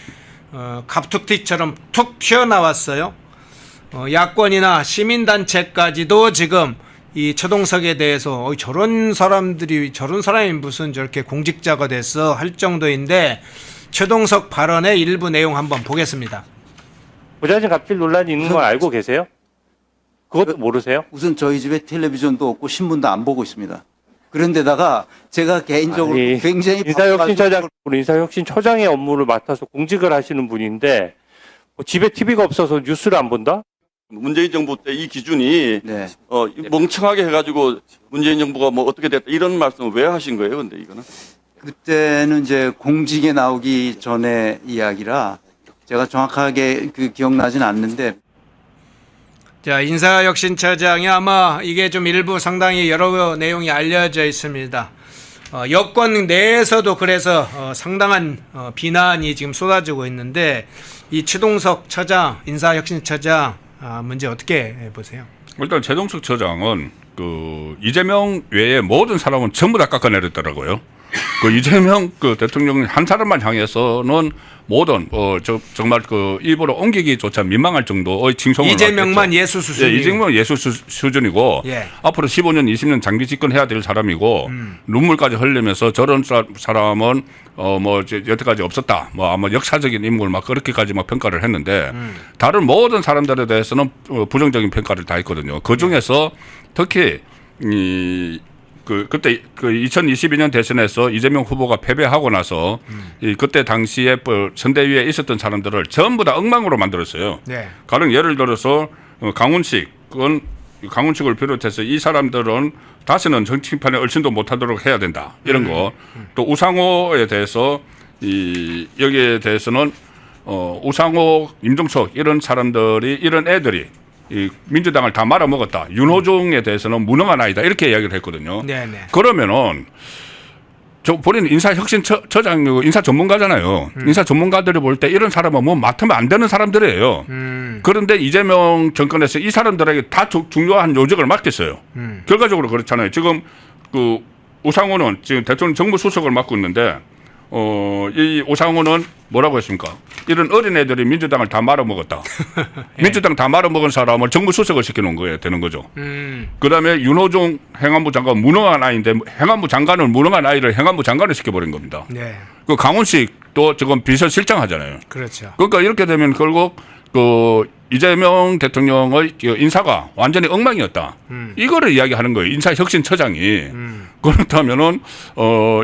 갑툭튀처럼 툭 튀어나왔어요. 야권이나 시민단체까지도 지금 이 최동석에 대해서 저런 사람이 무슨 저렇게 공직자가 됐어 할 정도인데 최동석 발언의 일부 내용 한번 보겠습니다. 부자진 갑질 논란이 있는 걸 알고 계세요? 그것도 모르세요? 우선 저희 집에 텔레비전도 없고 신문도 안 보고 있습니다. 그런데다가 제가 개인적으로 아니, 굉장히 인사혁신처장의 업무를 맡아서 공직을 하시는 분인데 뭐 집에 TV가 없어서 뉴스를 안 본다? 문재인 정부 때 이 기준이 네. 멍청하게 해가지고 문재인 정부가 뭐 어떻게 됐다 이런 말씀을 왜 하신 거예요? 근데 이거는 그때는 이제 공직에 나오기 전에 이야기라 제가 정확하게 그 기억나진 않는데 자, 인사혁신처장이 아마 이게 좀 일부 상당히 여러 내용이 알려져 있습니다. 여권 내에서도 그래서 상당한 비난이 지금 쏟아지고 있는데 이 최동석 처장, 인사혁신처장 문제 어떻게 보세요? 일단 최동석 처장은 그 이재명 외에 모든 사람은 전부 다 깎아내렸더라고요. 그 이재명 그 대통령 한 사람만 향해서는 모든 정말 그 입으로 옮기기조차 민망할 정도의 징송을 이재명만 받겠죠. 예수 수준. 예, 이재명은 예수 수준이고 예. 앞으로 15년, 20년 장기 집권해야 될 사람이고 눈물까지 흘리면서 저런 사람은 뭐 여태까지 없었다. 뭐 아마 역사적인 인물 막 그렇게까지 막 평가를 했는데 다른 모든 사람들에 대해서는 부정적인 평가를 다 했거든요. 그 중에서 특히 그때 2022년 대선에서 이재명 후보가 패배하고 나서 그때 당시에 선대위에 있었던 사람들을 전부 다 엉망으로 만들었어요. 네. 가령 예를 들어서 강훈식을 비롯해서 이 사람들은 다시는 정치판에 얼씬도 못하도록 해야 된다. 이런 거. 또 우상호에 대해서 여기에 대해서는 우상호, 임종석 이런 사람들이 이런 애들이 이 민주당을 다 말아먹었다. 윤호중에 대해서는 무능한 아이다. 이렇게 이야기를 했거든요. 네네. 그러면은 본인 인사혁신처장이고 인사 전문가잖아요. 인사 전문가들이 볼 때 이런 사람은 뭐 맡으면 안 되는 사람들이에요. 그런데 이재명 정권에서 이 사람들에게 다 중요한 요직을 맡겼어요. 결과적으로 그렇잖아요. 지금 그 우상호는 지금 대통령 정무수석을 맡고 있는데 이 우상호는 뭐라고 했습니까? 이런 어린애들이 민주당을 다 말아먹었다. 예. 민주당 다 말아먹은 사람을 정무수석을 시켜놓은 거예요. 되는 거죠. 그다음에 윤호중 행안부 장관 무능한 아이인데 행안부 장관을 무능한 아이를 행안부 장관을 시켜버린 겁니다. 네. 그 강훈식도 지금 비서실장 하잖아요. 그렇죠. 그러니까 이렇게 되면 결국 그 이재명 대통령의 인사가 완전히 엉망이었다. 이거를 이야기하는 거예요. 인사혁신처장이. 그렇다면은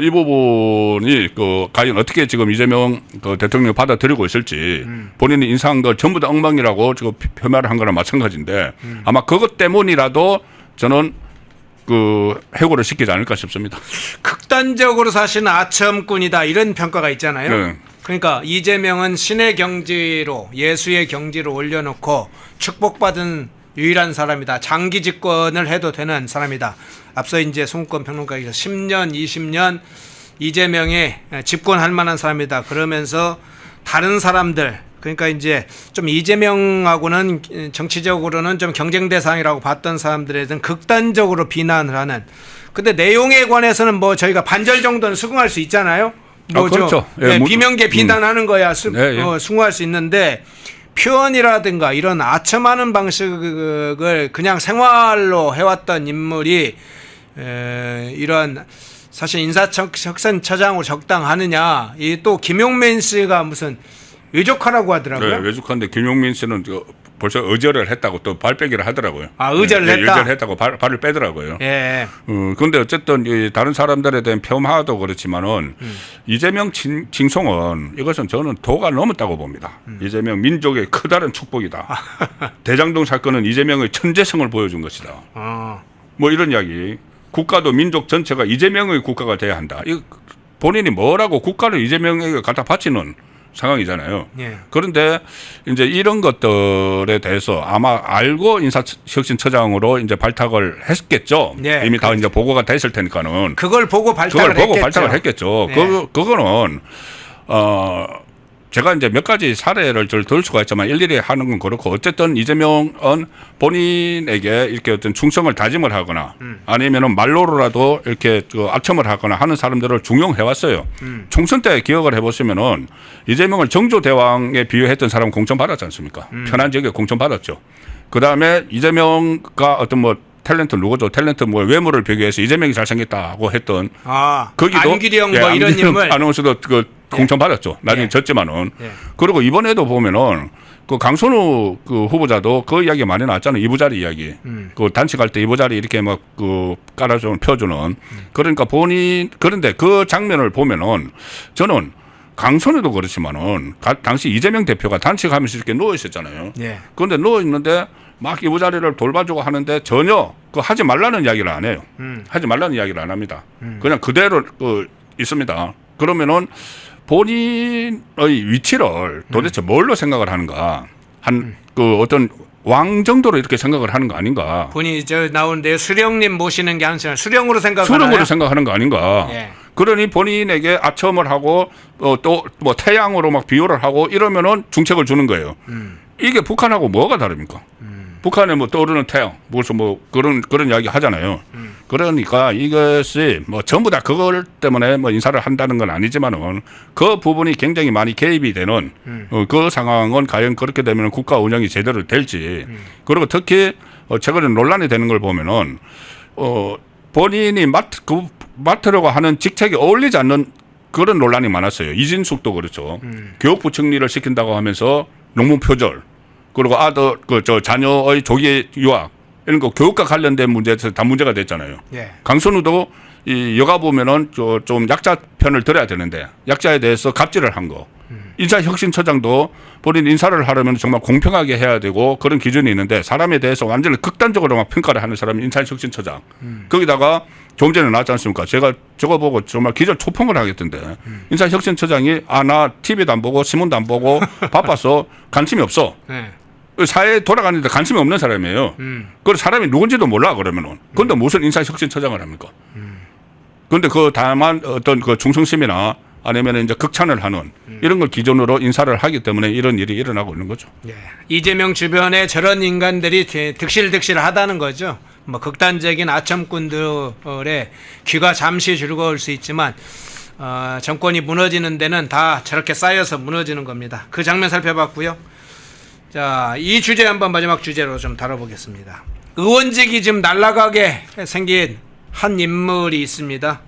이 부분이 과연 어떻게 지금 이재명 그 대통령이 받아들이고 있을지 본인이 인사한 걸 전부 다 엉망이라고 지금 표명을 한 거랑 마찬가지인데 아마 그것 때문이라도 저는 그 해고를 시키지 않을까 싶습니다. 극단적으로 사실은 아첨꾼이다 이런 평가가 있잖아요. 네. 그러니까 이재명은 신의 경지로 예수의 경지로 올려놓고 축복받은 유일한 사람이다. 장기 집권을 해도 되는 사람이다. 앞서 이제 송권 평론가에서 10년, 20년 이재명이 집권할 만한 사람이다. 그러면서 다른 사람들 그러니까 이제 좀 이재명하고는 정치적으로는 좀 경쟁 대상이라고 봤던 사람들에 대해서는 극단적으로 비난을 하는. 근데 내용에 관해서는 뭐 저희가 반절 정도는 수긍할 수 있잖아요. 그렇죠. 네, 비명계 비난하는 거야 예. 수긍할 수 있는데 표현이라든가 이런 아첨하는 방식을 그냥 생활로 해왔던 인물이 이런 사실 인사혁신처장으로 적당하느냐. 이 또 김용민 씨가 무슨 외족하라고 하더라고요. 네, 외족한데 김용민 씨는 벌써 의절을 했다고 또 발빼기를 하더라고요. 아, 의절을 네, 했다? 의절을 했다고 발을 빼더라고요. 예. 그런데 어쨌든 이 다른 사람들에 대한 폄하도 그렇지만은 이재명 칭송은 이것은 저는 도가 넘었다고 봅니다. 이재명 민족의 커다란 축복이다. 대장동 사건은 이재명의 천재성을 보여준 것이다. 뭐 이런 이야기. 국가도 민족 전체가 이재명의 국가가 돼야 한다. 이 본인이 뭐라고 국가를 이재명에게 갖다 바치는 상황이잖아요. 예. 그런데 이제 이런 것들에 대해서 아마 알고 인사혁신처장으로 이제 발탁을 했겠죠. 네, 이미 다 그렇죠. 이제 보고가 다 있을 테니까는 그걸 보고 발탁을 했겠죠. 네. 그거는 제가 이제 몇 가지 사례를 들 수가 있지만 일일이 하는 건 그렇고 어쨌든 이재명은 본인에게 이렇게 어떤 충성을 다짐을 하거나 아니면은 말로라도 이렇게 아첨을 하거나 하는 사람들을 중용해 왔어요. 총선 때 기억을 해보시면은 이재명을 정조대왕에 비유했던 사람 공천 받았지 않습니까? 편한 지역에 공천 받았죠. 그 다음에 이재명과 어떤 뭐 탤런트 누구죠? 탤런트 뭐 외모를 비교해서 이재명이 잘생겼다고 했던 거기도 안기령 뭐 이런 인물 아나운서도 공천 받았죠. 나중에 예. 졌지만은. 예. 그리고 이번에도 보면은 그 강선우 그 후보자도 그 이야기 많이 나왔잖아요. 이부자리 이야기. 그 단식할 때 이부자리 이렇게 막 그 깔아주는 펴주는. 그러니까 그런데 그 장면을 보면은 저는 강선우도 그렇지만은 당시 이재명 대표가 단식하면서 이렇게 누워 있었잖아요. 예. 그런데 누워 있는데 막 이부자리를 돌봐주고 하는데 전혀 그 하지 말라는 이야기를 안 해요. 하지 말라는 이야기를 안 합니다. 그냥 그대로 있습니다. 그러면은 본인의 위치를 도대체 뭘로 생각을 하는가? 그 어떤 왕 정도로 이렇게 생각을 하는 거 아닌가? 본인이 저 나오는데 수령님 모시는 게 아니라 수령으로 생각하나요? 수령으로 생각하는 거 아닌가? 예. 그러니 본인에게 아첨을 하고 또 뭐 태양으로 막 비유를 하고 이러면은 중책을 주는 거예요. 이게 북한하고 뭐가 다릅니까? 북한에 뭐 떠오르는 태양, 무슨 뭐 그런 이야기 하잖아요. 그러니까 이것이 뭐 전부 다 그걸 때문에 뭐 인사를 한다는 건 아니지만은 그 부분이 굉장히 많이 개입이 되는 그 상황은 과연 그렇게 되면 국가 운영이 제대로 될지 그리고 특히 최근에 논란이 되는 걸 보면은 본인이 맡으려고 하는 직책에 어울리지 않는 그런 논란이 많았어요. 이진숙도 그렇죠. 교육부총리를 시킨다고 하면서 농문 표절 그리고 아들 저 자녀의 조기 유학 이런 거 교육과 관련된 문제에서 다 문제가 됐잖아요. 예. 강선우도 이 여가 보면은 좀 약자 편을 들어야 되는데 약자에 대해서 갑질을 한 거. 인사혁신처장도 본인 인사를 하려면 정말 공평하게 해야 되고 그런 기준이 있는데 사람에 대해서 완전히 극단적으로 막 평가를 하는 사람이 인사혁신처장. 거기다가 좀 전에 나왔지 않습니까? 제가 저거 보고 정말 기절 초풍을 하겠던데 인사혁신처장이 나 TV도 안 보고 신문도 안 보고 바빠서 관심이 없어. 예. 사회에 돌아가는데 관심이 없는 사람이에요. 그 사람이 누군지도 몰라 그러면은. 그런데 무슨 인사혁신처장을 합니까? 그런데 다만 어떤 그 중성심이나 아니면 이제 극찬을 하는 이런 걸 기준으로 인사를 하기 때문에 이런 일이 일어나고 있는 거죠. 예. 이재명 주변에 저런 인간들이 득실득실하다는 거죠. 뭐 극단적인 아첨꾼들의 귀가 잠시 즐거울 수 있지만 정권이 무너지는 데는 다 저렇게 쌓여서 무너지는 겁니다. 그 장면 살펴봤고요. 자, 이 주제 한번 마지막 주제로 좀 다뤄보겠습니다. 의원직이 지금 날아가게 생긴 한 인물이 있습니다.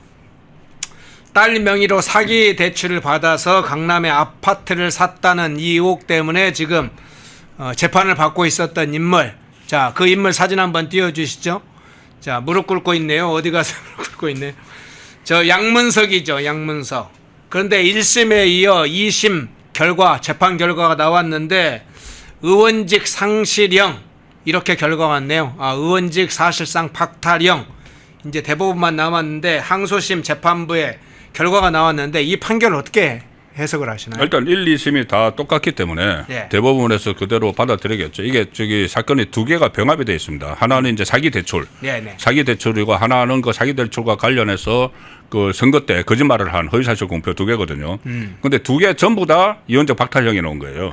딸 명의로 사기 대출을 받아서 강남에 아파트를 샀다는 이 의혹 때문에 지금 재판을 받고 있었던 인물. 자, 그 인물 사진 한번 띄워주시죠. 자, 무릎 꿇고 있네요. 어디 가서 무릎 꿇고 있네요. 저 양문석이죠. 양문석. 그런데 1심에 이어 2심 재판 결과가 나왔는데 의원직 상실형 이렇게 결과가 왔네요. 의원직 사실상 박탈형. 이제 대법원만 남았는데 항소심 재판부에 결과가 나왔는데 이 판결을 어떻게 해석을 하시나요? 일단 1, 2심이 다 똑같기 때문에 예. 대법원에서 그대로 받아들이겠죠. 이게 사건이 두 개가 병합이 되어 있습니다. 하나는 이제 사기 대출, 네네. 사기 대출이고 하나는 그 사기 대출과 관련해서 그 선거 때 거짓말을 한 허위사실 공표 두 개거든요. 그런데 두 개 전부 다 이원적 박탈형이 나온 거예요.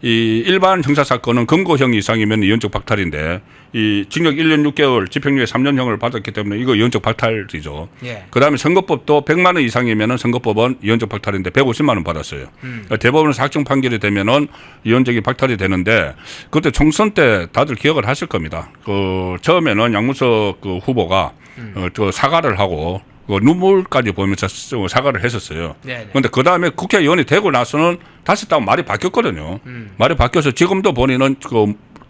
이 일반 형사 사건은 금고형 이상이면 이원적 박탈인데 이 징역 1년 6개월, 집행유예 3년형을 받았기 때문에 이거 이원적 박탈이죠. 예. 그다음에 선거법도 100만 원 이상이면은 선거법은 이원적 박탈인데 150만 원 받았어요. 그러니까 대법원에서 확정 판결이 되면은 이원적이 박탈이 되는데 그때 총선 때 다들 기억을 하실 겁니다. 처음에는 양문석 그 후보가 저 사과를 하고 눈물까지 보이면서 사과를 했었어요. 그런데 그 다음에 국회의원이 되고 나서는 다시 또 말이 바뀌었거든요. 말이 바뀌어서 지금도 본인은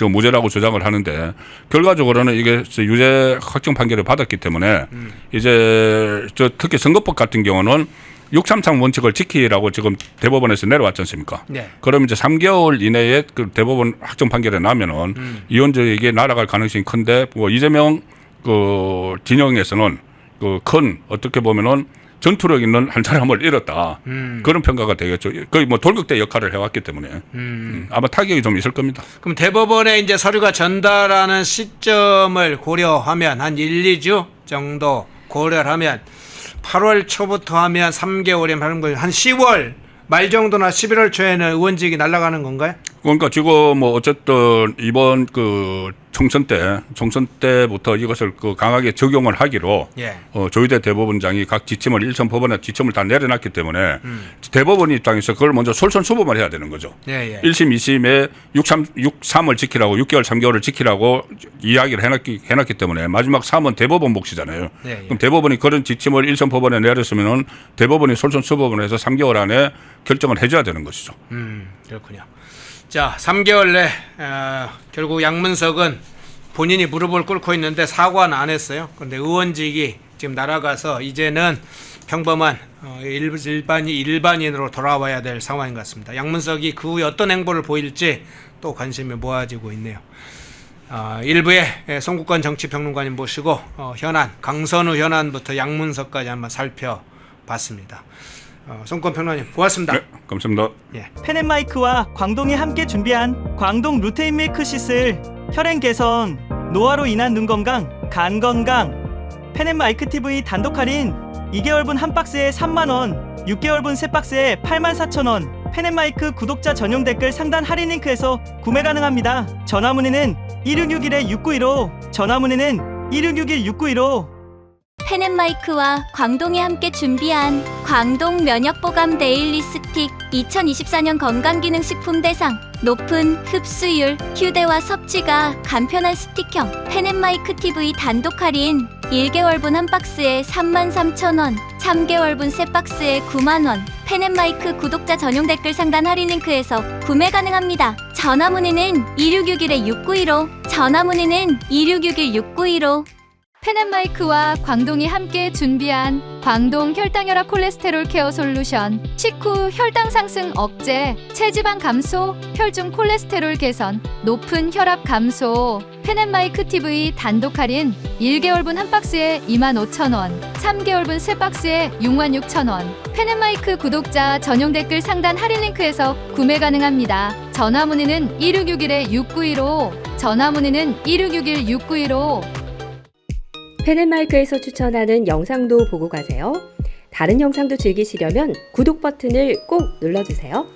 무죄라고 주장을 하는데 결과적으로는 이게 유죄 확정 판결을 받았기 때문에 이제 특히 선거법 같은 경우는 633 원칙을 지키라고 지금 대법원에서 내려왔지 않습니까? 네. 그럼 이제 3개월 이내에 그 대법원 확정 판결이 나면은 이원적에게 날아갈 가능성이 큰데 뭐 이재명 그 진영에서는 큰 어떻게 보면은 전투력 있는 한 사람을 잃었다. 그런 평가가 되겠죠. 거의 뭐 돌격대 역할을 해왔기 때문에 아마 타격이 좀 있을 겁니다. 그럼 대법원에 이제 서류가 전달하는 시점을 고려하면 한 1, 2주 정도 고려를 하면 8월 초부터 하면 3개월이면 한 10월 말 정도나 11월 초에는 의원직이 날아가는 건가요? 그러니까 지금 뭐 어쨌든 이번 그 총선 때부터 이것을 그 강하게 적용을 하기로 예. 조희대 대법원장이 각 지침을 일선 법원의 지침을 다 내려놨기 때문에 대법원 입장에서 그걸 먼저 솔선수범을 해야 되는 거죠. 예, 예. 1심, 2심에 6.3을 지키라고 6개월, 3개월을 지키라고 이야기를 해놨기 때문에 마지막 3은 대법원 몫이잖아요. 예, 예. 그럼 대법원이 그런 지침을 일선 법원에 내렸으면은 대법원이 솔선수범을 해서 3개월 안에 결정을 해줘야 되는 것이죠. 그렇군요. 자, 3개월 내 결국 양문석은 본인이 무릎을 꿇고 있는데 사과는 안 했어요. 그런데 의원직이 지금 날아가서 이제는 평범한 일반인으로 돌아와야 될 상황인 것 같습니다. 양문석이 그 후에 어떤 행보를 보일지 또 관심이 모아지고 있네요. 일부에 송국권 정치평론가님 모시고 현안, 강선우 현안부터 양문석까지 한번 살펴봤습니다. 송국권 평론가님 고맙습니다. 네, 감사합니다. 예. 펜앤마이크와 광동이 함께 준비한 광동 루테인 밀크 시슬 혈행 개선, 노화로 인한 눈 건강, 간 건강. 펜앤마이크 TV 단독 할인 2개월분 한 박스에 3만원, 6개월분 세 박스에 84,000원. 펜앤마이크 구독자 전용 댓글 상단 할인 링크에서 구매 가능합니다. 전화 문의는 1661-6915, 전화 문의는 1661-6915. 펜앤마이크와 광동이 함께 준비한 광동 면역보감 데일리 스틱 2024년 건강기능식품 대상 높은 흡수율, 휴대와 섭취가 간편한 스틱형 펜앤마이크 TV 단독 할인 1개월분 한 박스에 33,000원, 3개월분 세 박스에 9만원. 펜앤마이크 구독자 전용 댓글 상단 할인 링크에서 구매 가능합니다. 전화 문의는 2661-6915, 전화 문의는 2661-6915. 펜앤마이크와 광동이 함께 준비한 광동 혈당혈압 콜레스테롤 케어 솔루션 식후 혈당 상승 억제, 체지방 감소, 혈중 콜레스테롤 개선, 높은 혈압 감소. 펜앤마이크 TV 단독 할인 1개월분 한 박스에 25,000원, 3개월분 세 박스에 66,000원. 펜앤마이크 구독자 전용 댓글 상단 할인 링크에서 구매 가능합니다. 전화 문의는 1661-6915, 전화 문의는 1661-6915. 펜앤마이크에서 추천하는 영상도 보고 가세요. 다른 영상도 즐기시려면 구독 버튼을 꼭 눌러주세요.